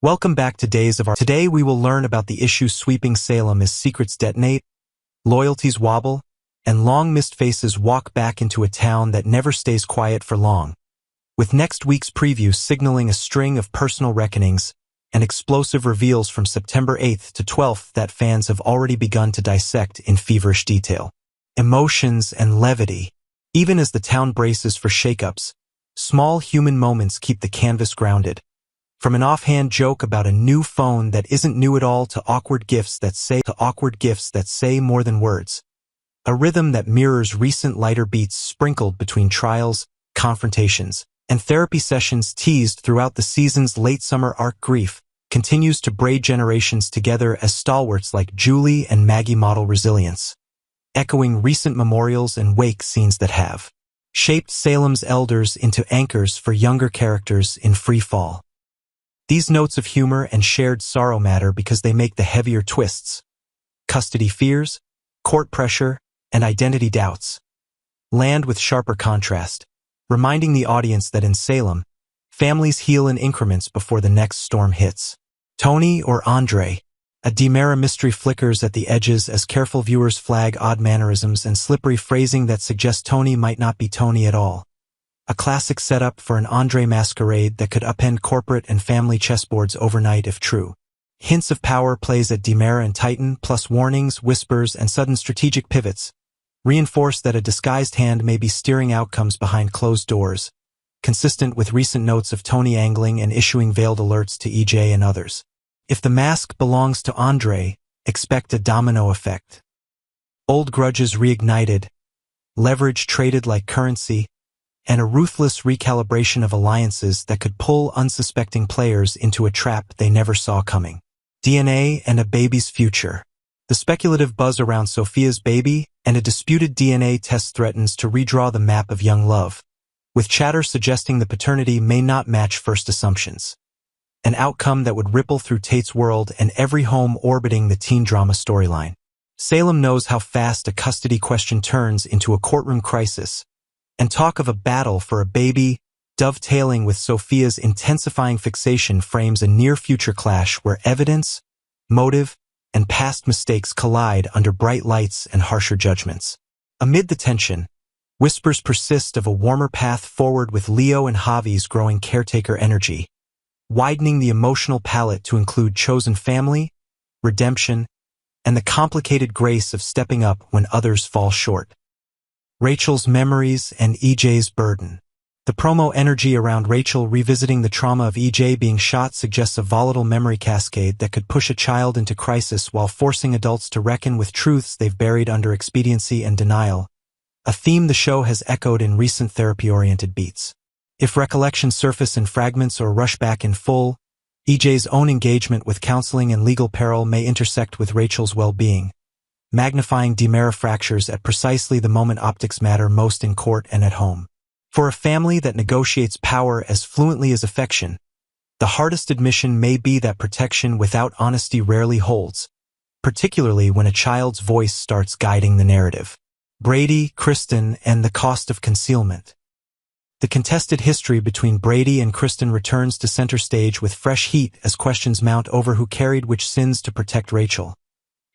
Welcome back to Today we will learn about the issues sweeping Salem as secrets detonate, loyalties wobble, and long-missed faces walk back into a town that never stays quiet for long. With next week's preview signaling a string of personal reckonings and explosive reveals from September 8th to 12th that fans have already begun to dissect in feverish detail. Emotions and levity. Even as the town braces for shakeups, small human moments keep the canvas grounded. From an offhand joke about a new phone that isn't new at all to awkward gifts that say more than words. A rhythm that mirrors recent lighter beats sprinkled between trials, confrontations, and therapy sessions teased throughout the season's late summer arc. Grief continues to braid generations together as stalwarts like Julie and Maggie model resilience, echoing recent memorials and wake scenes that have shaped Salem's elders into anchors for younger characters in free fall. These notes of humor and shared sorrow matter because they make the heavier twists, custody fears, court pressure, and identity doubts, land with sharper contrast, reminding the audience that in Salem, families heal in increments before the next storm hits. Tony or Andre? A Demera mystery flickers at the edges as careful viewers flag odd mannerisms and slippery phrasing that suggests Tony might not be Tony at all. A classic setup for an Andre masquerade that could upend corporate and family chessboards overnight if true. Hints of power plays at Demera and Titan, plus warnings, whispers, and sudden strategic pivots, reinforce that a disguised hand may be steering outcomes behind closed doors, consistent with recent notes of Tony angling and issuing veiled alerts to EJ and others. If the mask belongs to Andre, expect a domino effect. Old grudges reignited, leverage traded like currency, and a ruthless recalibration of alliances that could pull unsuspecting players into a trap they never saw coming. DNA and a baby's future. The speculative buzz around Sophia's baby and a disputed DNA test threatens to redraw the map of young love, with chatter suggesting the paternity may not match first assumptions. An outcome that would ripple through Tate's world and every home orbiting the teen drama storyline. Salem knows how fast a custody question turns into a courtroom crisis, and talk of a battle for a baby, dovetailing with Sophia's intensifying fixation, frames a near-future clash where evidence, motive, and past mistakes collide under bright lights and harsher judgments. Amid the tension, whispers persist of a warmer path forward with Leo and Javi's growing caretaker energy, widening the emotional palette to include chosen family, redemption, and the complicated grace of stepping up when others fall short. Rachel's memories and EJ's burden. The promo energy around Rachel revisiting the trauma of EJ being shot suggests a volatile memory cascade that could push a child into crisis while forcing adults to reckon with truths they've buried under expediency and denial, a theme the show has echoed in recent therapy-oriented beats. If recollections surface in fragments or rush back in full, EJ's own engagement with counseling and legal peril may intersect with Rachel's well-being, magnifying Demera fractures at precisely the moment optics matter most in court and at home. For a family that negotiates power as fluently as affection, the hardest admission may be that protection without honesty rarely holds, particularly when a child's voice starts guiding the narrative. Brady, Kristen, and the cost of concealment. The contested history between Brady and Kristen returns to center stage with fresh heat as questions mount over who carried which sins to protect Rachel,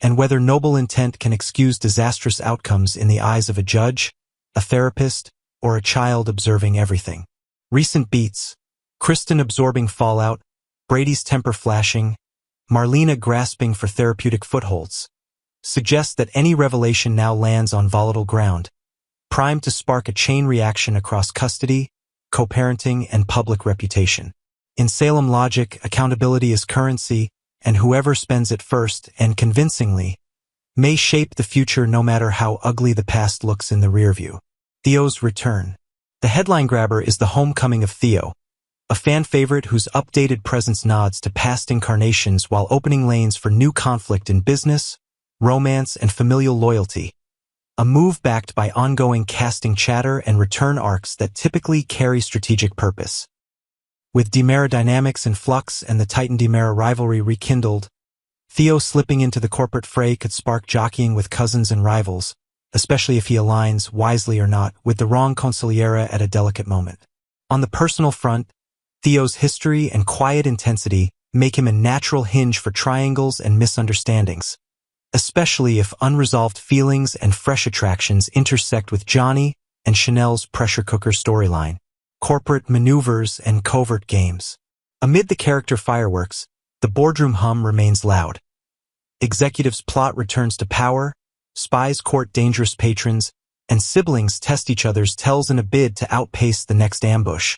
and whether noble intent can excuse disastrous outcomes in the eyes of a judge, a therapist, or a child observing everything. Recent beats: Kristen absorbing fallout, Brady's temper flashing, Marlena grasping for therapeutic footholds, suggest that any revelation now lands on volatile ground, primed to spark a chain reaction across custody, co-parenting, and public reputation. In Salem logic, accountability is currency, and whoever spends it first and convincingly may shape the future no matter how ugly the past looks in the rearview. Theo's return. The headline grabber is the homecoming of Theo, a fan favorite whose updated presence nods to past incarnations while opening lanes for new conflict in business, romance, and familial loyalty. A move backed by ongoing casting chatter and return arcs that typically carry strategic purpose. With Demera dynamics in flux and the Titan-Demera rivalry rekindled, Theo slipping into the corporate fray could spark jockeying with cousins and rivals, especially if he aligns, wisely or not, with the wrong consigliera at a delicate moment. On the personal front, Theo's history and quiet intensity make him a natural hinge for triangles and misunderstandings, especially if unresolved feelings and fresh attractions intersect with Johnny and Chanel's pressure cooker storyline, corporate maneuvers and covert games. Amid the character fireworks, the boardroom hum remains loud. Executives plot returns to power, spies court dangerous patrons, and siblings test each other's tells in a bid to outpace the next ambush,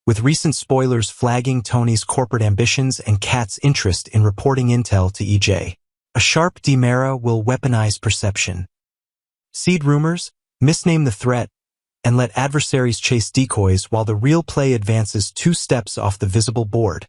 with recent spoilers flagging Tony's corporate ambitions and Kat's interest in reporting intel to EJ. A sharp Demera will weaponize perception. Seed rumors, misname the threat, and let adversaries chase decoys while the real play advances 2 steps off the visible board.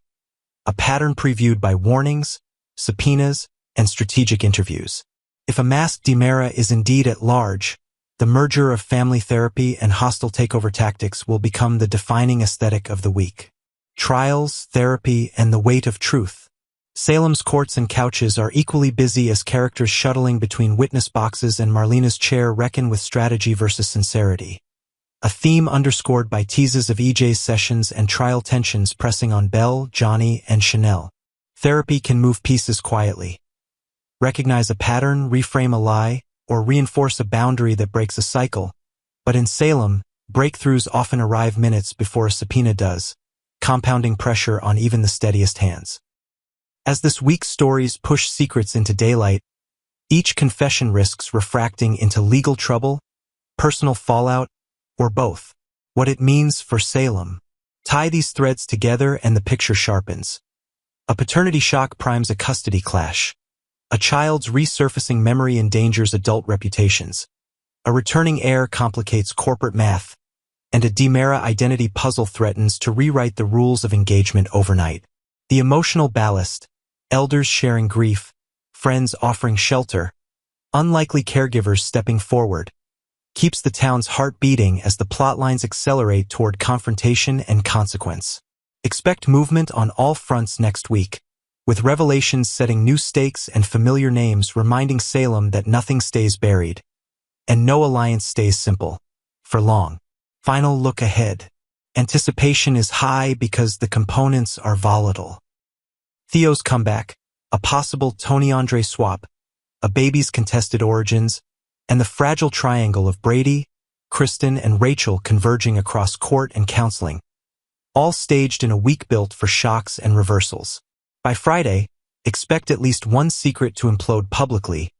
A pattern previewed by warnings, subpoenas, and strategic interviews. If a masked Demera is indeed at large, the merger of family therapy and hostile takeover tactics will become the defining aesthetic of the week. Trials, therapy, and the weight of truth. Salem's courts and couches are equally busy as characters shuttling between witness boxes and Marlena's chair reckon with strategy versus sincerity. A theme underscored by teases of EJ's sessions and trial tensions pressing on Belle, Johnny, and Chanel. Therapy can move pieces quietly. Recognize a pattern, reframe a lie, or reinforce a boundary that breaks a cycle. But in Salem, breakthroughs often arrive minutes before a subpoena does, compounding pressure on even the steadiest hands. As this week's stories push secrets into daylight, each confession risks refracting into legal trouble, personal fallout, or both. What it means for Salem. Tie these threads together and the picture sharpens. A paternity shock primes a custody clash. A child's resurfacing memory endangers adult reputations. A returning heir complicates corporate math. And a Demera identity puzzle threatens to rewrite the rules of engagement overnight. The emotional ballast, elders sharing grief, friends offering shelter, unlikely caregivers stepping forward, keeps the town's heart beating as the plotlines accelerate toward confrontation and consequence. Expect movement on all fronts next week, with revelations setting new stakes and familiar names reminding Salem that nothing stays buried, and no alliance stays simple, for long. Final look ahead. Anticipation is high because the components are volatile. Theo's comeback, a possible Tony-Andre swap, a baby's contested origins, and the fragile triangle of Brady, Kristen, and Rachel converging across court and counseling, all staged in a week built for shocks and reversals. By Friday, expect at least one secret to implode publicly,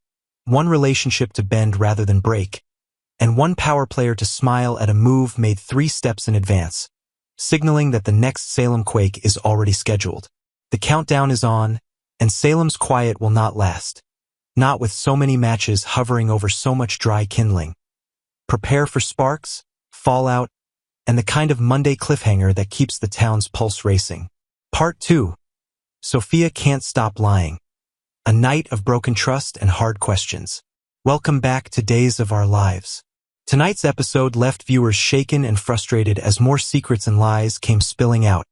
one relationship to bend rather than break, and one power player to smile at a move made 3 steps in advance, signaling that the next Salem quake is already scheduled. The countdown is on, and Salem's quiet will not last, not with so many matches hovering over so much dry kindling. Prepare for sparks, fallout, and the kind of Monday cliffhanger that keeps the town's pulse racing. Part 2. Sophia Can't Stop Lying. A night of broken trust and hard questions. Welcome back to Days of Our Lives. Tonight's episode left viewers shaken and frustrated as more secrets and lies came spilling out,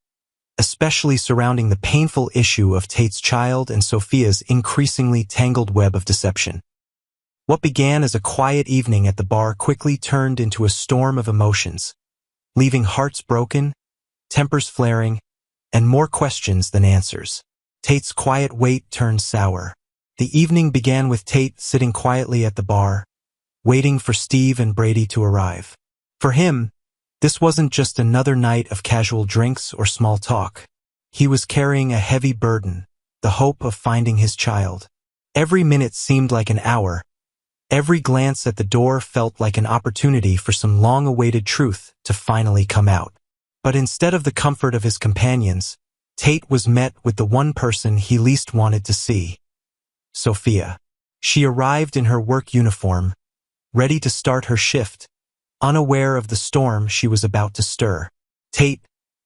especially surrounding the painful issue of Tate's child and Sophia's increasingly tangled web of deception. What began as a quiet evening at the bar quickly turned into a storm of emotions, leaving hearts broken, tempers flaring, and more questions than answers. Tate's quiet wait turned sour. The evening began with Tate sitting quietly at the bar, waiting for Steve and Brady to arrive. For him, this wasn't just another night of casual drinks or small talk. He was carrying a heavy burden, the hope of finding his child. Every minute seemed like an hour. Every glance at the door felt like an opportunity for some long-awaited truth to finally come out. But instead of the comfort of his companions, Tate was met with the one person he least wanted to see. Sophia. She arrived in her work uniform, ready to start her shift, unaware of the storm she was about to stir. Tate,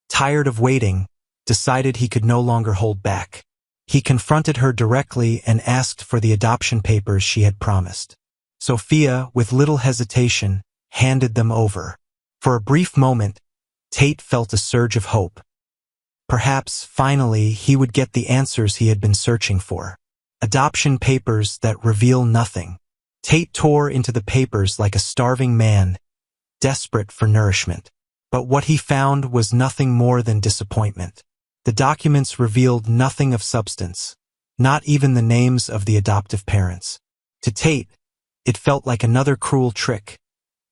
tired of waiting, decided he could no longer hold back. He confronted her directly and asked for the adoption papers she had promised. Sophia, with little hesitation, handed them over. For a brief moment, Tate felt a surge of hope. Perhaps, finally, he would get the answers he had been searching for. Adoption papers that reveal nothing. Tate tore into the papers like a starving man, desperate for nourishment. But what he found was nothing more than disappointment. The documents revealed nothing of substance, not even the names of the adoptive parents. To Tate, it felt like another cruel trick,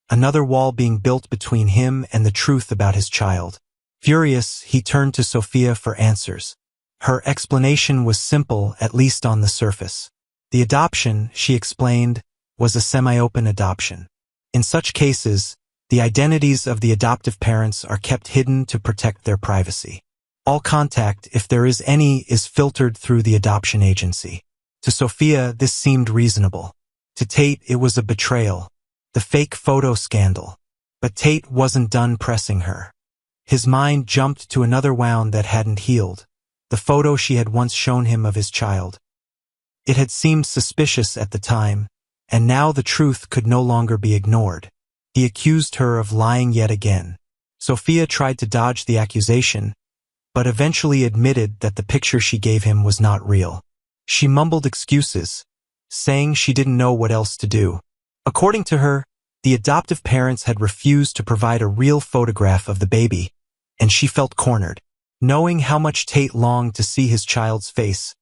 another wall being built between him and the truth about his child. Furious, he turned to Sophia for answers. Her explanation was simple, at least on the surface. The adoption, she explained, was a semi-open adoption. In such cases, the identities of the adoptive parents are kept hidden to protect their privacy. All contact, if there is any, is filtered through the adoption agency. To Sophia, this seemed reasonable. To Tate, it was a betrayal, the fake photo scandal. But Tate wasn't done pressing her. His mind jumped to another wound that hadn't healed, the photo she had once shown him of his child. It had seemed suspicious at the time, and now the truth could no longer be ignored. He accused her of lying yet again. Sophia tried to dodge the accusation, but eventually admitted that the picture she gave him was not real. She mumbled excuses, saying she didn't know what else to do. According to her, the adoptive parents had refused to provide a real photograph of the baby, and she felt cornered. Knowing how much Tate longed to see his child's face,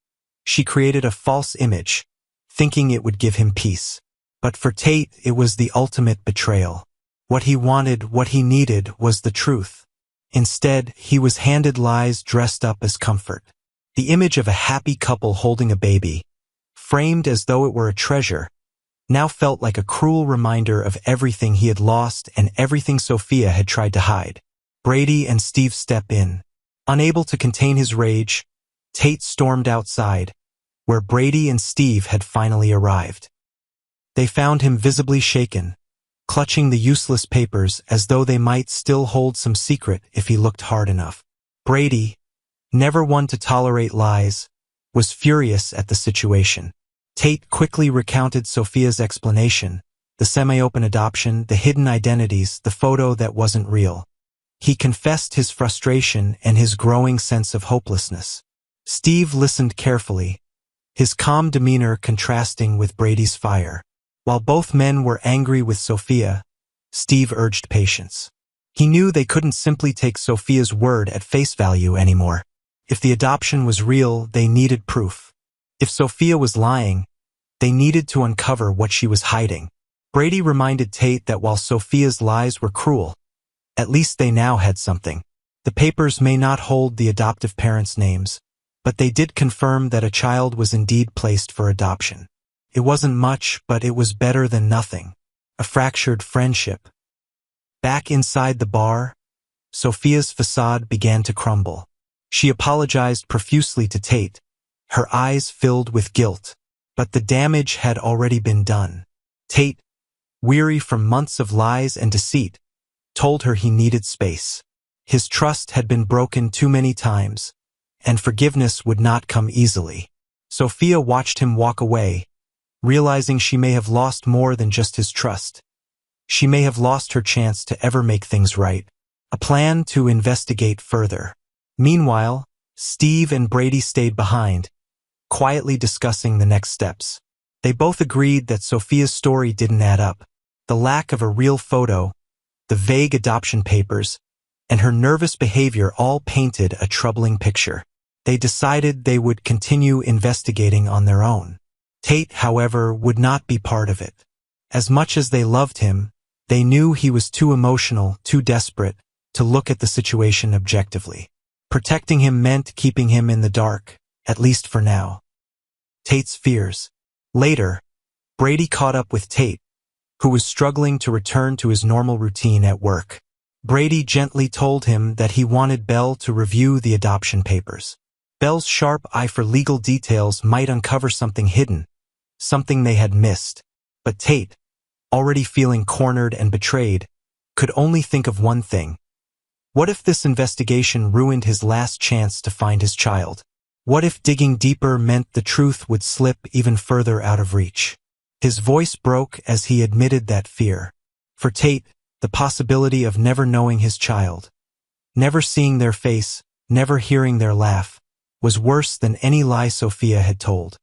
she created a false image, thinking it would give him peace. But for Tate, it was the ultimate betrayal. What he wanted, what he needed, was the truth. Instead, he was handed lies dressed up as comfort. The image of a happy couple holding a baby, framed as though it were a treasure, now felt like a cruel reminder of everything he had lost and everything Sophia had tried to hide. Brady and Steve step in. Unable to contain his rage, Tate stormed outside, where Brady and Steve had finally arrived. They found him visibly shaken, clutching the useless papers as though they might still hold some secret if he looked hard enough. Brady, never one to tolerate lies, was furious at the situation. Tate quickly recounted Sophia's explanation, the semi-open adoption, the hidden identities, the photo that wasn't real. He confessed his frustration and his growing sense of hopelessness. Steve listened carefully, his calm demeanor contrasting with Brady's fire. While both men were angry with Sophia, Steve urged patience. He knew they couldn't simply take Sophia's word at face value anymore. If the adoption was real, they needed proof. If Sophia was lying, they needed to uncover what she was hiding. Brady reminded Tate that while Sophia's lies were cruel, at least they now had something. The papers may not hold the adoptive parents' names, but they did confirm that a child was indeed placed for adoption. It wasn't much, but it was better than nothing. A fractured friendship. Back inside the bar, Sophia's facade began to crumble. She apologized profusely to Tate, her eyes filled with guilt. But the damage had already been done. Tate, weary from months of lies and deceit, told her he needed space. His trust had been broken too many times, and forgiveness would not come easily. Sophia watched him walk away, realizing she may have lost more than just his trust. She may have lost her chance to ever make things right. A plan to investigate further. Meanwhile, Steve and Brady stayed behind, quietly discussing the next steps. They both agreed that Sophia's story didn't add up. The lack of a real photo, the vague adoption papers, and her nervous behavior all painted a troubling picture. They decided they would continue investigating on their own. Tate, however, would not be part of it. As much as they loved him, they knew he was too emotional, too desperate, to look at the situation objectively. Protecting him meant keeping him in the dark, at least for now. Tate's fears. Later, Brady caught up with Tate, who was struggling to return to his normal routine at work. Brady gently told him that he wanted Belle to review the adoption papers. Belle's sharp eye for legal details might uncover something hidden, something they had missed. But Tate, already feeling cornered and betrayed, could only think of one thing. What if this investigation ruined his last chance to find his child? What if digging deeper meant the truth would slip even further out of reach? His voice broke as he admitted that fear. For Tate, the possibility of never knowing his child, never seeing their face, never hearing their laugh, was worse than any lie Sophia had told.